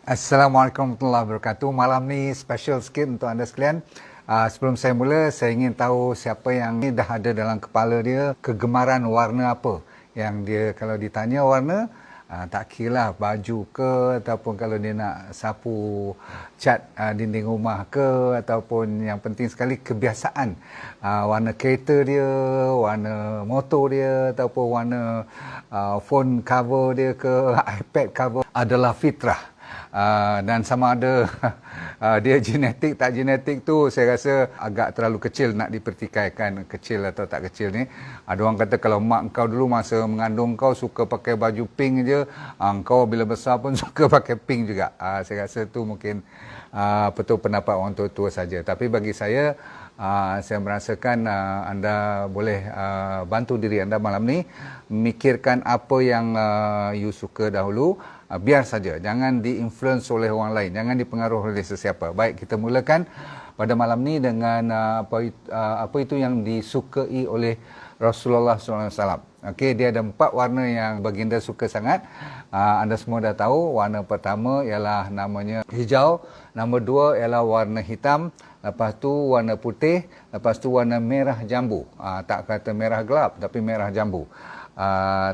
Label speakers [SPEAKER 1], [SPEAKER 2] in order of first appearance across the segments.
[SPEAKER 1] Assalamualaikum warahmatullahi wabarakatuh. Malam ni special sikit untuk anda sekalian. Sebelum saya mula, saya ingin tahu siapa yang ni dah ada dalam kepala dia kegemaran warna apa. Yang dia kalau ditanya warna, tak kira lah baju ke, ataupun kalau dia nak sapu cat dinding rumah ke, ataupun yang penting sekali kebiasaan. Warna kereta dia, warna motor dia, ataupun warna phone cover dia ke, iPad cover adalah fitrah. Dan sama ada dia genetik tak genetik tu saya rasa agak terlalu kecil nak dipertikaikan kecil atau tak kecil ni. Ada orang kata kalau mak kau dulu masa mengandung kau suka pakai baju pink je, kau bila besar pun suka pakai pink juga. Saya rasa tu mungkin betul pendapat orang tua-tua saja. Tapi bagi saya merasakan anda boleh bantu diri anda malam ni memikirkan apa yang you suka dahulu. Biar saja, jangan di-influence oleh orang lain, jangan dipengaruhi oleh sesiapa. Baik, kita mulakan pada malam ni dengan apa itu yang disukai oleh Rasulullah SAW. Okey, dia ada 4 warna yang baginda suka sangat. Anda semua dah tahu, warna pertama ialah namanya hijau, nombor 2 ialah warna hitam, lepas tu warna putih, lepas tu warna merah jambu. Tak kata merah gelap, tapi merah jambu.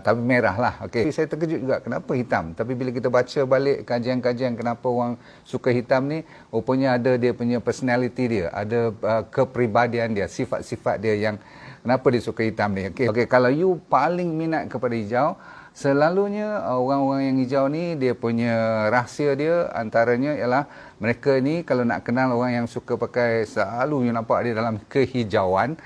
[SPEAKER 1] Tapi merah lah. Okay. Saya terkejut juga kenapa hitam. Tapi bila kita baca balik kajian-kajian kenapa orang suka hitam ni, rupanya ada dia punya personality dia, ada kepribadian dia, sifat-sifat dia yang kenapa dia suka hitam ni. Okay, kalau you paling minat kepada hijau, selalunya orang-orang yang hijau ni dia punya rahsia dia antaranya ialah mereka ni kalau nak kenal orang yang suka pakai, selalu you nampak dia dalam kehijauan.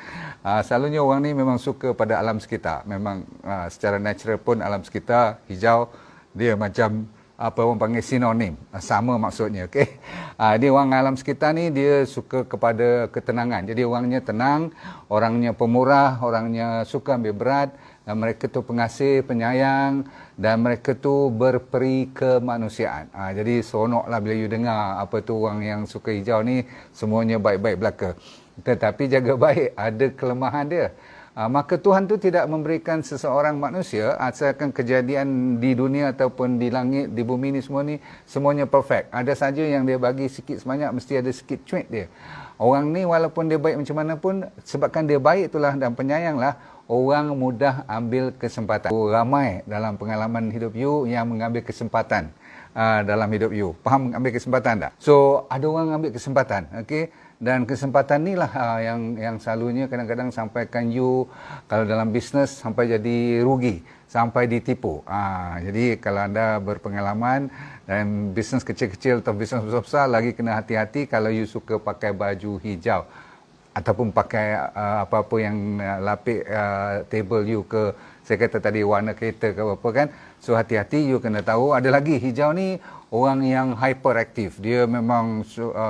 [SPEAKER 1] Selalunya orang ni memang suka pada alam sekitar. Memang secara natural pun alam sekitar hijau dia macam apa orang panggil sinonim. Sama maksudnya. Okay? Dia orang alam sekitar ni dia suka kepada ketenangan. Jadi orangnya tenang, orangnya pemurah, orangnya suka ambil berat. Dan mereka tu pengasih, penyayang dan mereka tu berperi kemanusiaan. Jadi seronoklah bila you dengar apa tu orang yang suka hijau ni semuanya baik-baik belaka. Tetapi jaga baik, ada kelemahan dia. Maka Tuhan tu tidak memberikan seseorang manusia asalkan kejadian di dunia ataupun di langit, di bumi ni semua ni semuanya perfect. Ada saja yang dia bagi sikit sebanyak mesti ada sikit cuit dia. Orang ni walaupun dia baik macam mana pun, sebabkan dia baik itulah dan penyayang lah, orang mudah ambil kesempatan. Ramai dalam pengalaman hidup you yang mengambil kesempatan dalam hidup you. Faham ambil kesempatan tak? So, ada orang ambil kesempatan. Okay? Dan kesempatan ni lah yang selalunya kadang-kadang sampaikan you kalau dalam bisnes sampai jadi rugi, sampai ditipu. Jadi kalau anda berpengalaman dalam bisnes kecil-kecil atau bisnes besar-besar, lagi kena hati-hati kalau you suka pakai baju hijau ataupun pakai apa-apa yang lapik table you ke, saya kata tadi warna kereta ke apa kan. So hati-hati, you kena tahu. Ada lagi hijau ni orang yang hyperaktif, dia memang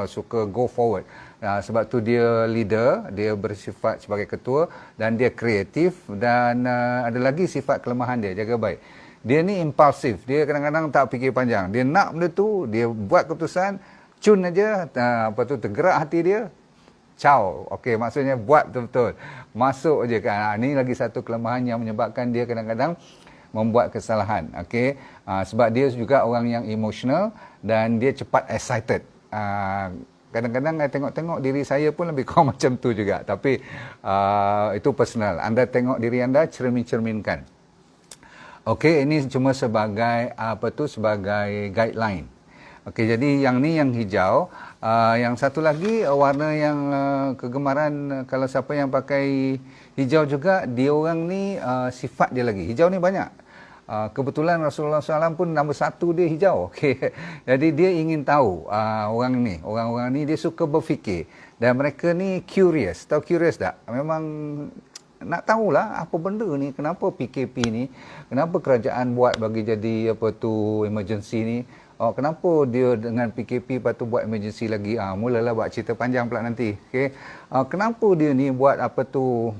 [SPEAKER 1] suka go forward. Sebab tu dia leader, dia bersifat sebagai ketua dan dia kreatif dan ada lagi sifat kelemahan dia, jaga baik. Dia ni impulsif, dia kadang-kadang tak fikir panjang. Dia nak benda tu, dia buat keputusan, cun aja, tergerak hati dia, ciao. Okey, maksudnya buat betul-betul. Masuk aja kan. Ini lagi satu kelemahan yang menyebabkan dia kadang-kadang membuat kesalahan. Okey, sebab dia juga orang yang emotional dan dia cepat excited. Kadang-kadang saya tengok-tengok diri saya pun lebih kurang macam tu juga. Tapi itu personal. Anda tengok diri anda, cermin-cerminkan. Okey, ini cuma sebagai sebagai guideline. Okey, jadi yang ni yang hijau. Yang satu lagi warna yang kegemaran kalau siapa yang pakai hijau juga, dia orang ni sifat dia lagi. Hijau ni banyak. Kebetulan Rasulullah SAW pun nombor 1 dia hijau. Okay. Jadi dia ingin tahu orang-orang ni dia suka berfikir dan mereka ni curious. Tahu curious tak? Memang nak tahulah apa benda ni, kenapa PKP ni, kenapa kerajaan buat bagi jadi emergency ni. Kenapa dia dengan PKP lepas tu buat emergency lagi? Mulalah buat cerita panjang pula nanti. Okay? Kenapa dia ni buat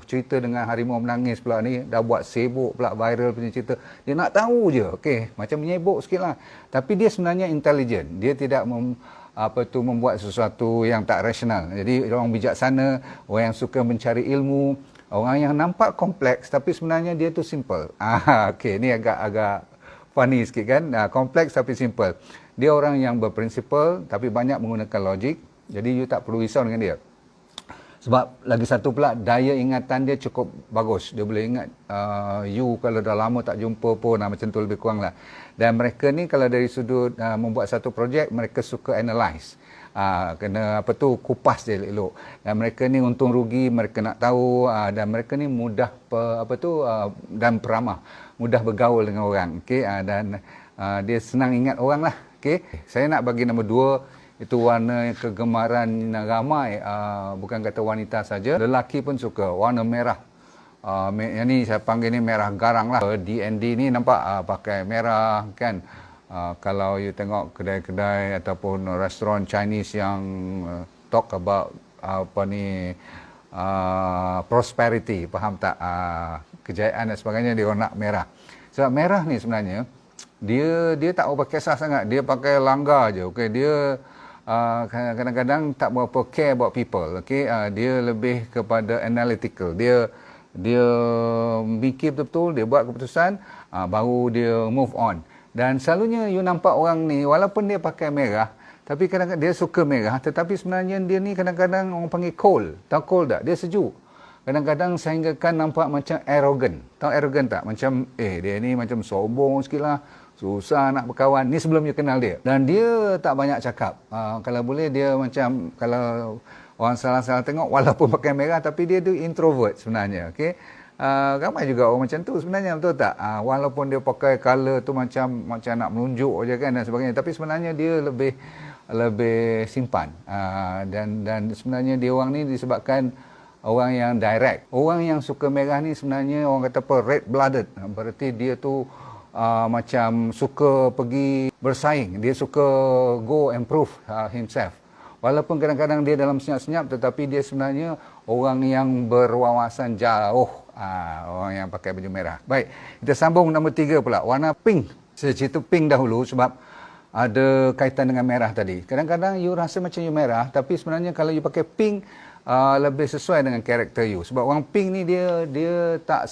[SPEAKER 1] cerita dengan harimau menangis pula ni, dah buat sibuk pula viral punya cerita. Dia nak tahu je. Okay? Macam menyibuk sikit lah. Tapi dia sebenarnya intelligent. Dia tidak membuat sesuatu yang tak rasional. Jadi orang bijaksana, orang yang suka mencari ilmu, orang yang nampak kompleks tapi sebenarnya dia tu simple. Okay, ni agak funny sikit kan. Kompleks tapi simple. Dia orang yang berprinsipal tapi banyak menggunakan logik. Jadi you tak perlu risau dengan dia. Sebab lagi satu pula, daya ingatan dia cukup bagus. Dia boleh ingat you kalau dah lama tak jumpa pun, macam tu lebih kurang lah. Dan mereka ni kalau dari sudut membuat satu projek, mereka suka analyse. Kena kupas dia elok. Dan mereka ni untung rugi, mereka nak tahu, dan mereka ni mudah dan peramah. Mudah bergaul dengan orang. Okay? Dan dia senang ingat orang lah. Okay? Saya nak bagi nombor 2. Itu warna kegemaran ramai, bukan kata wanita saja, lelaki pun suka warna merah. Yang ni saya panggil ni merah garang lah. D&D ni nampak pakai merah kan. Kalau you tengok kedai-kedai ataupun restoran Chinese yang talk about prosperity, faham tak, kejayaan dan sebagainya, dia nak merah. Sebab merah ni sebenarnya dia tak berkisah sangat, dia pakai langgar je. Okey, dia kadang-kadang tak berapa care about people. Okay? Dia lebih kepada analytical. Dia fikir betul-betul, dia buat keputusan, baru dia move on. Dan selalunya you nampak orang ni, walaupun dia pakai merah, tapi kadang-kadang dia suka merah, tetapi sebenarnya dia ni kadang-kadang orang panggil cold. Tahu cold tak? Dia sejuk. Kadang-kadang sehinggakan nampak macam arrogant. Tahu arrogant tak? Macam, dia ni macam sombong sikit lah. Susah nak berkawan. Ni sebelum you kenal dia. Dan dia tak banyak cakap. Kalau boleh dia macam, kalau orang salah-salah tengok, walaupun pakai merah, tapi dia tu introvert sebenarnya. Okay? Ramai juga orang macam tu sebenarnya, betul tak? Walaupun dia pakai colour tu macam nak menunjuk je kan dan sebagainya. Tapi sebenarnya dia lebih simpan. Dan sebenarnya dia orang ni disebabkan orang yang direct. Orang yang suka merah ni sebenarnya orang kata apa, red-blooded. Berarti dia tu macam suka pergi bersaing. Dia suka go and prove himself. Walaupun kadang-kadang dia dalam senyap-senyap, tetapi dia sebenarnya orang yang berwawasan jauh. Orang yang pakai baju merah. Baik, kita sambung nombor 3 pula. Warna pink. Saya cerita pink dahulu sebab ada kaitan dengan merah tadi. Kadang-kadang you rasa macam you merah, tapi sebenarnya kalau you pakai pink, lebih sesuai dengan karakter you. Sebab orang pink ni dia tak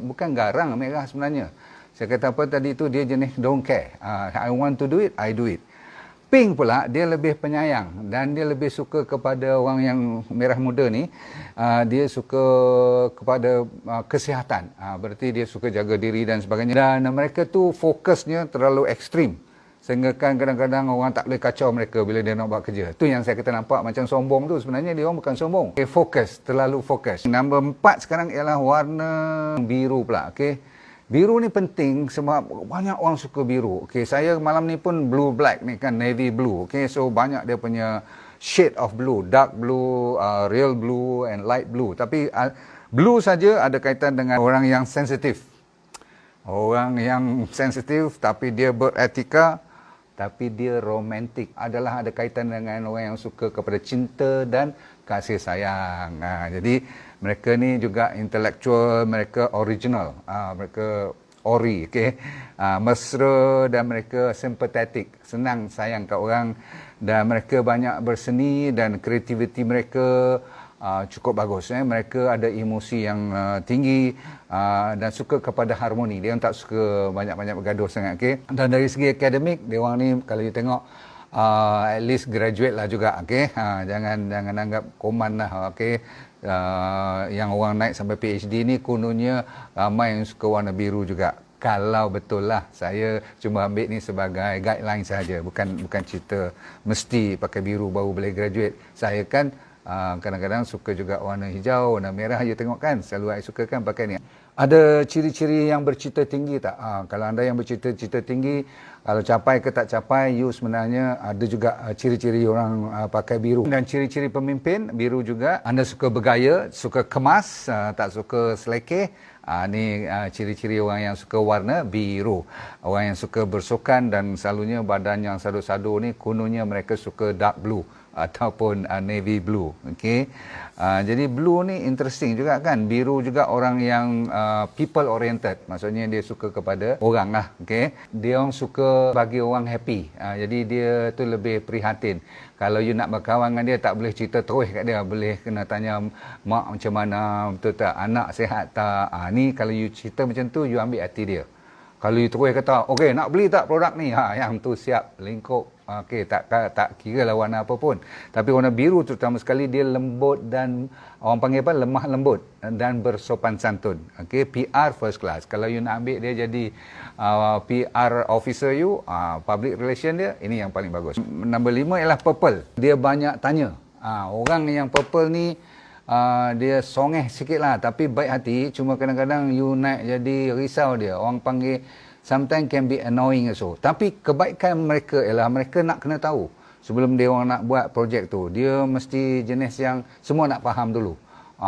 [SPEAKER 1] bukan garang merah sebenarnya. Saya kata apa tadi tu, dia jenis don't care. I want to do it, I do it. Pink pula, dia lebih penyayang dan dia lebih suka kepada orang yang merah muda ni. Dia suka kepada kesihatan. Berarti dia suka jaga diri dan sebagainya. Dan mereka tu fokusnya terlalu ekstrim. Sehingga kan kadang-kadang orang tak boleh kacau mereka bila dia nak buat kerja. Tu yang saya kata nampak macam sombong tu. Sebenarnya dia orang bukan sombong. Fokus, terlalu fokus. Nombor 4 sekarang ialah warna biru pula. Okay? Biru ni penting sebab banyak orang suka biru. Okay, saya malam ni pun blue black ni kan, navy blue. Okay, so banyak dia punya shade of blue, dark blue, real blue and light blue. Tapi blue saja ada kaitan dengan orang yang sensitif. Orang yang sensitif tapi dia beretika, tapi dia romantik. Adalah ada kaitan dengan orang yang suka kepada cinta dan kasih sayang. Jadi mereka ni juga intellectual, mereka original, mereka ori, okay? Mesra dan mereka sympathetic, senang sayang kat orang, dan mereka banyak berseni dan kreativiti mereka cukup bagus. Mereka ada emosi yang tinggi dan suka kepada harmoni. Dia tak suka banyak-banyak bergaduh sangat. Okay? Dan dari segi akademik, dia orang ni kalau you tengok at least graduate lah juga. Okay? Jangan anggap koman lah. Okay? Yang orang naik sampai PhD ni kononnya ramai yang suka warna biru juga. Kalau betul lah, saya cuma ambil ni sebagai guideline saja, bukan cerita mesti pakai biru baru boleh graduate. Saya kan kadang-kadang suka juga warna hijau, warna merah. You tengok kan, selalu saya suka kan pakai ni. Ada ciri-ciri yang bercita tinggi tak? Kalau anda yang bercita-cita tinggi, kalau capai ke tak capai, you sebenarnya ada juga ciri-ciri orang pakai biru. Dan ciri-ciri pemimpin, biru juga. Anda suka bergaya, suka kemas, tak suka selekeh. Ni ciri-ciri orang yang suka warna biru. Orang yang suka bersukan dan selalunya badan yang sadu-sadu ni, kononnya mereka suka dark blue ataupun navy blue. Okay? Jadi blue ni interesting juga kan. Biru juga orang yang people oriented. Maksudnya dia suka kepada orang lah. Okay? Dia orang suka bagi orang happy. Jadi dia tu lebih prihatin. Kalau you nak berkawan dengan dia, tak boleh cerita terus kat dia. Boleh kena tanya mak macam mana, betul tak, anak sihat tak. Ni kalau you cerita macam tu, you ambil hati dia. Kalau you terus kata, okey nak beli tak produk ni? Yang tu siap lingkup. Okey, tak kira lah warna apa pun. Tapi warna biru terutama sekali dia lembut dan orang panggil apa? Lemah lembut dan bersopan santun. Okey, PR first class. Kalau you nak ambil dia jadi PR officer you, public relation dia, ini yang paling bagus. Nombor 5 ialah purple. Dia banyak tanya. Orang yang purple ni dia songeh sikit lah, tapi baik hati. Cuma kadang-kadang you naik jadi risau dia. Orang panggil sometimes can be annoying also. Tapi kebaikan mereka ialah mereka nak kena tahu sebelum dia orang nak buat projek tu. Dia mesti jenis yang semua nak faham dulu.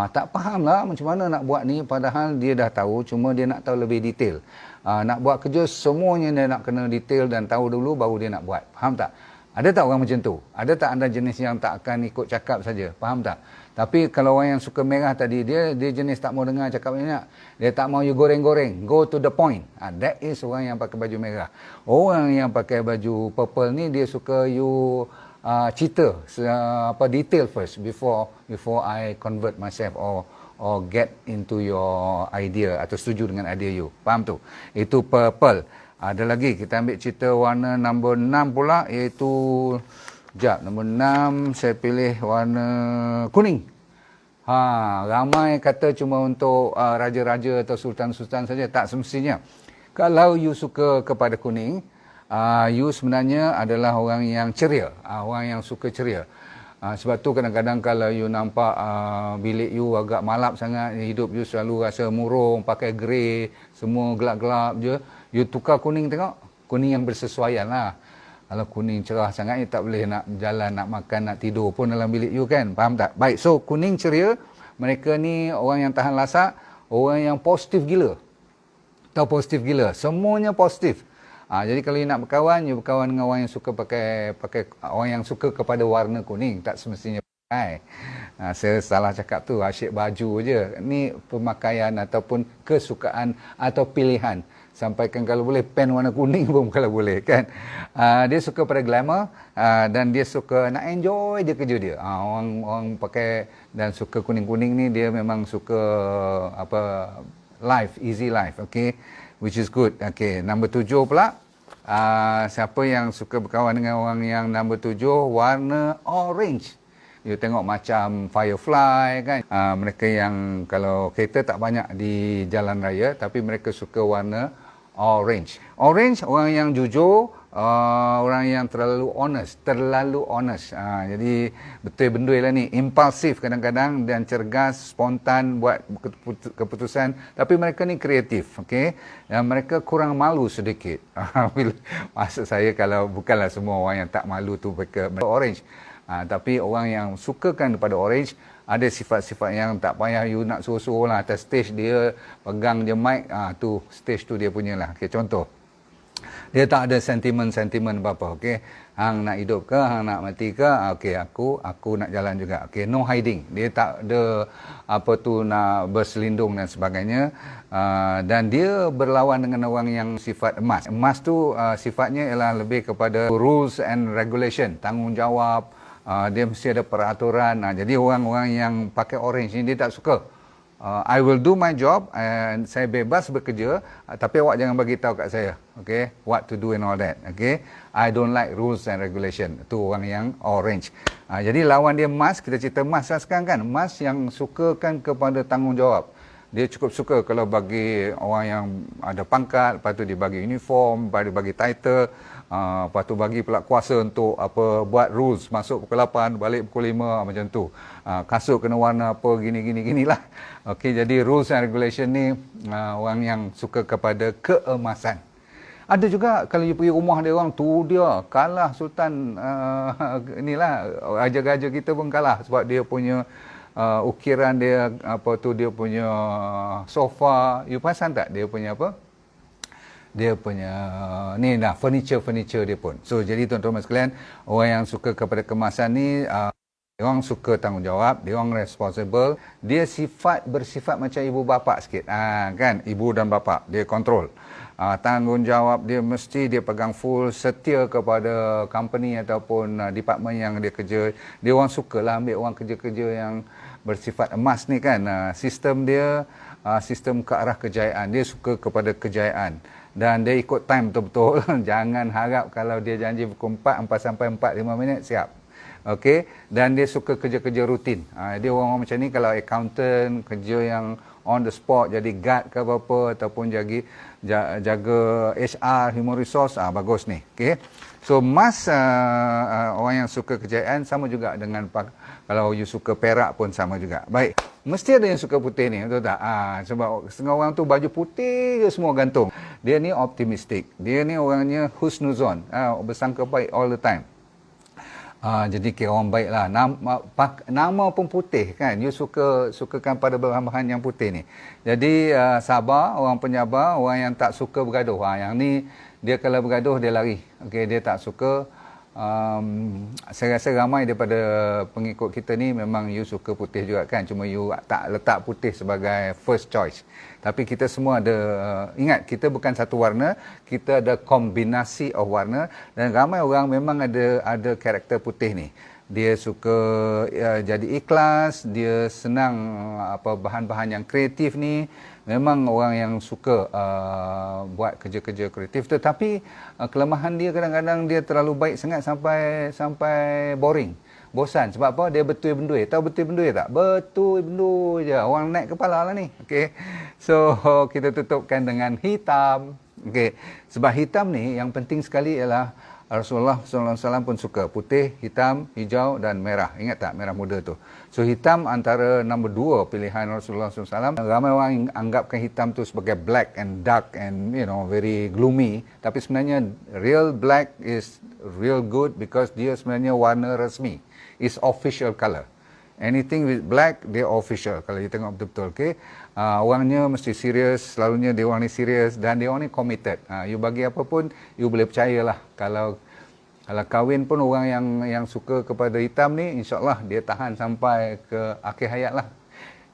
[SPEAKER 1] Tak faham lah macam mana nak buat ni, padahal dia dah tahu, cuma dia nak tahu lebih detail. Nak buat kerja semuanya dia nak kena detail dan tahu dulu baru dia nak buat. Faham tak? Ada tak orang macam tu? Ada tak anda jenis yang tak akan ikut cakap saja? Faham tak? Tapi kalau orang yang suka merah tadi, dia jenis tak mau dengar cakap banyak. Dia tak mau you goreng-goreng. Go to the point. That is orang yang pakai baju merah. Orang yang pakai baju purple ni, dia suka you cerita detail first before I convert myself or get into your idea atau setuju dengan idea you. Faham tu? Itu purple. Ada lagi, kita ambil cerita warna nombor 6 pula, iaitu nombor 6 saya pilih warna kuning. Ramai kata cuma untuk raja-raja atau sultan-sultan saja. Tak semestinya. Kalau you suka kepada kuning, you sebenarnya adalah orang yang ceria, orang yang suka ceria. Sebab tu kadang-kadang kalau you nampak bilik you agak malap sangat, hidup you selalu rasa murung, pakai grey, semua gelap-gelap je, you tukar kuning tengok, kuning yang bersesuaian lah. Kalau kuning cerah sangat, you tak boleh nak jalan, nak makan, nak tidur pun dalam bilik you kan, faham tak? Baik, so kuning ceria, mereka ni orang yang tahan lasak, orang yang positif gila. Tahu positif gila, semuanya positif. Jadi kalau you nak berkawan, you berkawan dengan orang yang suka pakai orang yang suka kepada warna kuning, tak semestinya pakai. Saya salah cakap tu, asyik baju je. Ni pemakaian ataupun kesukaan atau pilihan. Sampaikan kalau boleh pen warna kuning pun kalau boleh kan. Dia suka pada glamour dan dia suka nak enjoy dia kerja dia. Orang pakai dan suka kuning-kuning ni dia memang suka life, easy life, okay, which is good. Okay, nombor 7 pula. Siapa yang suka berkawan dengan orang yang nombor 7, warna orange. You tengok macam Firefly kan. Mereka yang kalau kereta tak banyak di jalan raya, tapi mereka suka warna orange. Orange, orang yang jujur, orang yang terlalu honest. Jadi betul bendul lah ni, impulsif kadang-kadang dan cergas, spontan buat keputusan, tapi mereka ni kreatif, okey. Dan mereka kurang malu sedikit. Maksud saya kalau bukanlah semua orang yang tak malu tu mereka orange. Tapi orang yang sukakan kepada orange, ada sifat-sifat yang tak payah you nak suruh-suruh lah. Atas stage dia pegang je mic, tu stage tu dia punya lah. Okay, contoh, dia tak ada sentimen-sentimen apa-apa. Okay, hang nak hidup ke, hang nak mati ke, okay, aku nak jalan juga. Okay, no hiding. Dia tak ada nak berselindung dan sebagainya. Dan dia berlawan dengan orang yang sifat emas. Emas tu sifatnya ialah lebih kepada rules and regulation, tanggungjawab. Dia mesti ada peraturan. Jadi orang-orang yang pakai orange ni dia tak suka. I will do my job and saya bebas bekerja, tapi awak jangan bagi tahu kat saya, okay, what to do and all that, okay. I don't like rules and regulation. Tu orang yang orange. Jadi lawan dia emas, kita cerita emas lah sekarang kan. Emas yang sukakan kepada tanggungjawab. Dia cukup suka kalau bagi orang yang ada pangkat, lepas tu dia bagi uniform, lepas dia bagi title, lepas tu bagi pula kuasa untuk buat rules, masuk pukul 8, balik pukul 5, macam tu. Kasut kena warna apa, gini lah. Okey, jadi rules and regulation ni orang yang suka kepada keemasan. Ada juga kalau you pergi rumah dia orang tu, dia kalah Sultan inilah, raja-raja kita pun kalah sebab dia punya ukiran dia, dia punya sofa. You perasan tak dia punya dia punya ni dah furniture dia pun. So jadi tuan-tuan sekalian, orang yang suka kepada kemasan ni, dia orang suka tanggungjawab, dia orang responsible, dia bersifat macam ibu bapa sikit, kan, ibu dan bapa, dia kontrol. Tanggungjawab dia mesti dia pegang full, setia kepada company ataupun department yang dia kerja. Dia orang sukalah ambil orang kerja-kerja yang bersifat emas ni kan. Sistem dia sistem ke arah kejayaan. Dia suka kepada kejayaan. Dan dia ikut time betul-betul. Jangan harap kalau dia janji pukul 4 sampai 45 minit, siap. Okey, dan dia suka kerja-kerja rutin. Dia orang macam ni kalau accountant, kerja yang on the spot, jadi guard ke apa-apa ataupun jaga HR, human resource, bagus ni. Okey. So Mas orang yang suka kejayaan sama juga dengan kalau you suka perak pun sama juga. Baik. Mesti ada yang suka putih ni, betul tak? Sebab setengah orang tu baju putih je semua gantung. Dia ni optimistik. Dia ni orangnya husnuzon, bersangka baik all the time. Jadi kira orang baik lah. Nama pun putih kan. You sukakan pada bahan-bahan yang putih ni. Jadi sabar, orang penyabar, orang yang tak suka bergaduh. Yang ni dia kalau bergaduh dia lari. Okay, dia tak suka. Saya rasa ramai daripada pengikut kita ni memang you suka putih juga kan. Cuma you tak letak putih sebagai first choice. Tapi kita semua ada, ingat kita bukan satu warna, kita ada kombinasi of warna. Dan ramai orang memang ada karakter putih ni. Dia suka jadi ikhlas, dia senang bahan-bahan yang kreatif ni. Memang orang yang suka buat kerja-kerja kreatif. Tetapi kelemahan dia kadang-kadang dia terlalu baik sangat sampai boring. Bosan. Sebab apa? Dia betul-bendui. Tahu betul-bendui tak? Betul-bendui je. Orang naik kepala lah ni. Okay. So, kita tutupkan dengan hitam. Okay. Sebab hitam ni yang penting sekali ialah Rasulullah SAW pun suka putih, hitam, hijau dan merah. Ingat tak merah muda tu? So hitam antara nombor 2 pilihan Rasulullah SAW. Ramai orang anggapkan hitam tu sebagai black and dark and very gloomy. Tapi sebenarnya real black is real good because dia sebenarnya warna resmi. It's official color. Anything with black, dia official. Kalau you tengok betul-betul, okay? Orangnya mesti serius, selalunya dia orang ni serius dan dia orang ni committed. You bagi apa pun, you boleh percayalah. Kalau kahwin pun orang yang suka kepada hitam ni, insyaAllah dia tahan sampai ke akhir hayat lah.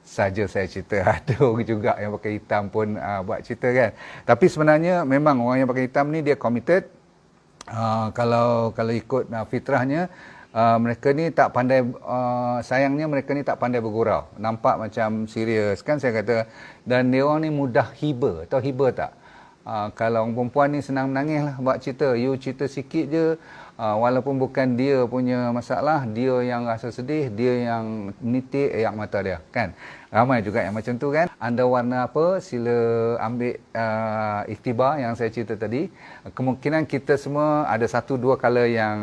[SPEAKER 1] Saja saya cerita, ada juga yang pakai hitam pun buat cerita kan. Tapi sebenarnya memang orang yang pakai hitam ni dia committed. Kalau ikut fitrahnya, mereka ni tak pandai, sayangnya mereka ni tak pandai bergurau. Nampak macam serius kan saya kata. Dan dia orang ni mudah hiba. Tahu hiba tak? Kalau orang perempuan ni senang menangis lah buat cerita. You cerita sikit je, walaupun bukan dia punya masalah, dia yang rasa sedih, dia yang menitik air mata dia kan. Ramai juga yang macam tu kan. Anda warna apa, sila ambil iktibar yang saya cerita tadi. Kemungkinan kita semua ada 1-2 color yang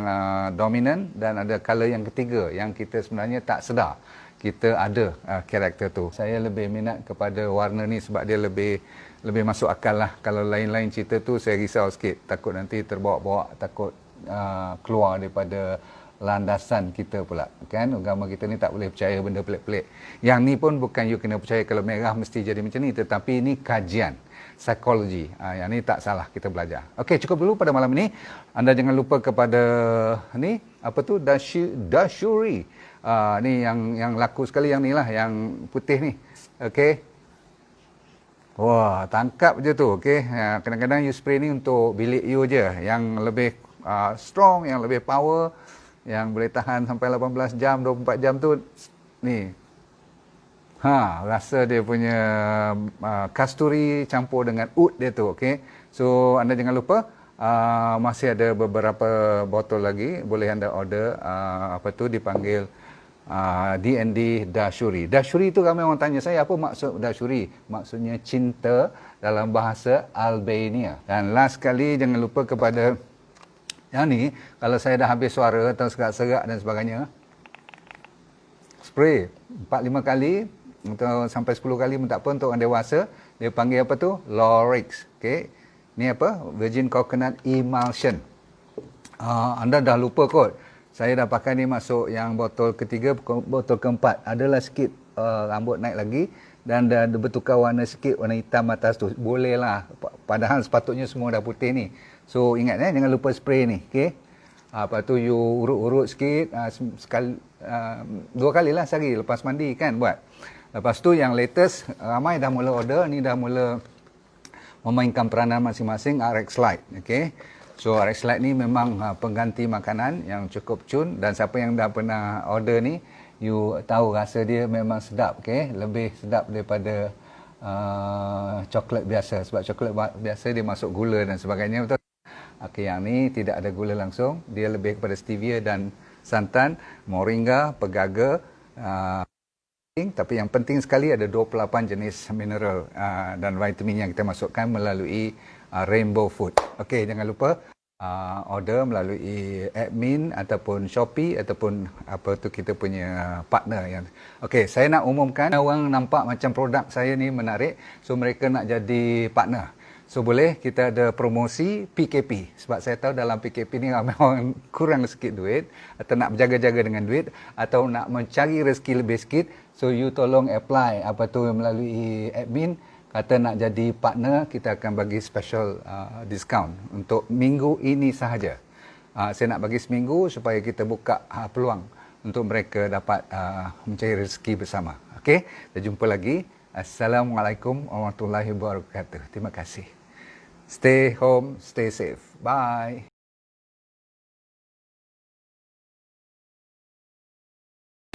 [SPEAKER 1] dominan dan ada color yang ketiga yang kita sebenarnya tak sedar kita ada karakter tu. Saya lebih minat kepada warna ni sebab dia lebih masuk akal lah. Kalau lain-lain cerita tu saya risau sikit, takut nanti terbawa-bawa, takut keluar daripada landasan kita pula kan. Agama kita ni tak boleh percaya benda pelik-pelik. Yang ni pun bukan you kena percaya kalau merah mesti jadi macam ni, tetapi ini kajian psikologi. Yang ni tak salah kita belajar. Okey, cukup dulu pada malam ini. Anda jangan lupa kepada ni apa tu, dashuri. Ni yang laku sekali yang ni lah, yang putih ni. Okey. Wah, tangkap je tu. Okey. Kadang-kadang you spray ni untuk bilik you je, yang lebih strong, yang lebih power, yang boleh tahan sampai 18 jam, 24 jam tu ni. Rasa dia punya kasturi campur dengan oud dia tu, okey. So anda jangan lupa masih ada beberapa botol lagi, boleh anda order dipanggil D&D Dashuri. Dashuri tu ramai orang tanya saya, apa maksud Dashuri? Maksudnya cinta dalam bahasa Albania. Dan last sekali jangan lupa kepada yang ni, kalau saya dah habis suara atau serak-serak dan sebagainya, spray 4-5 kali atau sampai 10 kali pun tak apa untuk orang dewasa. Dia panggil apa tu? Lorix. Okay. Ni apa? Virgin Coconut Emulsion. Anda dah lupa kot. Saya dah pakai ni masuk yang botol ketiga, botol keempat. Adalah sikit rambut naik lagi dan dah bertukar warna sikit, warna hitam atas tu. Boleh lah. Padahal sepatutnya semua dah putih ni. So ingat jangan lupa spray ni, okey. Lepas tu you urut-urut sikit, sekali 2 kali lah sehari lepas mandi kan buat. Lepas tu yang latest, ramai dah mula order, ni dah mula memainkan peranan masing-masing RX Lite, okey. So RX Lite ni memang pengganti makanan yang cukup cun, dan siapa yang dah pernah order ni, you tahu rasa dia memang sedap, okey. Lebih sedap daripada coklat biasa, sebab coklat biasa dia masuk gula dan sebagainya, betul. Okey, yang ni tidak ada gula langsung, dia lebih kepada stevia dan santan, moringa, pegaga, tapi yang penting sekali ada 28 jenis mineral dan vitamin yang kita masukkan melalui Rainbow Food. Okey, jangan lupa order melalui admin ataupun Shopee ataupun apa tu kita punya partner yang. Okey, saya nak umumkan, orang nampak macam produk saya ni menarik, so mereka nak jadi partner. So boleh kita ada promosi PKP, sebab saya tahu dalam PKP ni ramai orang kurang sikit duit atau nak berjaga-jaga dengan duit atau nak mencari rezeki lebih sikit. So you tolong apply apa tu melalui admin, kata nak jadi partner, kita akan bagi special discount untuk minggu ini sahaja. Saya nak bagi seminggu supaya kita buka peluang untuk mereka dapat mencari rezeki bersama. Okey, kita jumpa lagi. Assalamualaikum warahmatullahi wabarakatuh. Terima kasih. Stay home, stay safe. Bye.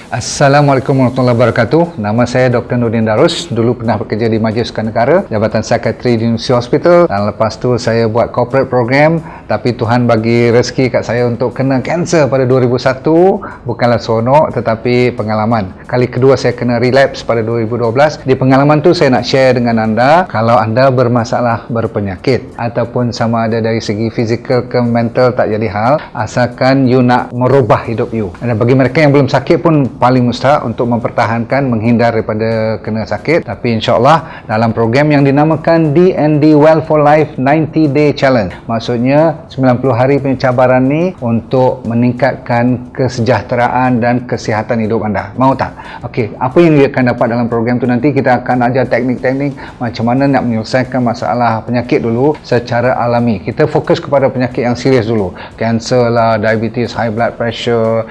[SPEAKER 1] Assalamualaikum warahmatullahi wabarakatuh. Nama saya Dr. Nurdin Darus. Dulu pernah bekerja di Majlis Sukan Negara, Jabatan Psikiatri di University Hospital, dan lepas tu saya buat corporate program. Tapi Tuhan bagi rezeki kat saya untuk kena kanser pada 2001. Bukanlah seronok tetapi pengalaman. Kali kedua saya kena relapse pada 2012. Di pengalaman tu saya nak share dengan anda, kalau anda bermasalah berpenyakit ataupun sama ada dari segi fizikal ke mental, tak jadi hal, asalkan you nak merubah hidup you. Dan bagi mereka yang belum sakit pun paling mustahak untuk mempertahankan, menghindar daripada kena sakit. Tapi insyaAllah dalam program yang dinamakan DND Well for Life 90 Day Challenge, maksudnya 90 hari punya cabaran ni untuk meningkatkan kesejahteraan dan kesihatan hidup anda. Mau tak? Okey, apa yang dia akan dapat dalam program tu, nanti kita akan ajar teknik-teknik macam mana nak menyelesaikan masalah penyakit dulu secara alami. Kita fokus kepada penyakit yang serius dulu, kanser lah, diabetes, high blood pressure,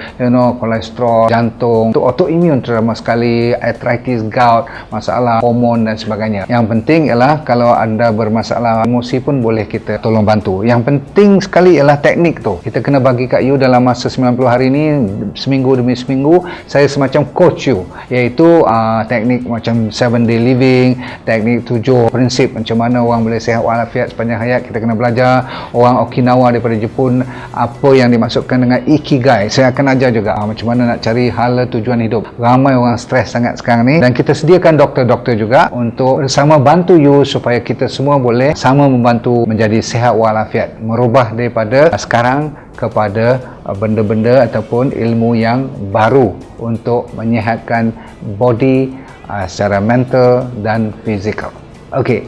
[SPEAKER 1] kolesterol, jantung, untuk autoimun terutama sekali, arthritis, gout, masalah hormon dan sebagainya. Yang penting ialah kalau anda bermasalah emosi pun boleh kita tolong bantu. Yang penting sekali ialah teknik tu. Kita kena bagi kat you dalam masa 90 hari ni, seminggu demi seminggu, saya semacam coach you, iaitu teknik macam 7 day living, teknik 7 prinsip macam mana orang boleh sihat walafiat sepanjang hayat. Kita kena belajar orang Okinawa daripada Jepun, apa yang dimaksudkan dengan ikigai. Saya akan ajar juga macam mana nak cari hala tujuan hidup. Ramai orang stres sangat sekarang ni, dan kita sediakan doktor-doktor juga untuk bersama bantu you supaya kita semua boleh sama membantu menjadi sihat walafiat, merubah daripada sekarang kepada benda-benda ataupun ilmu yang baru untuk menyihatkan body secara mental dan fizikal. Okey,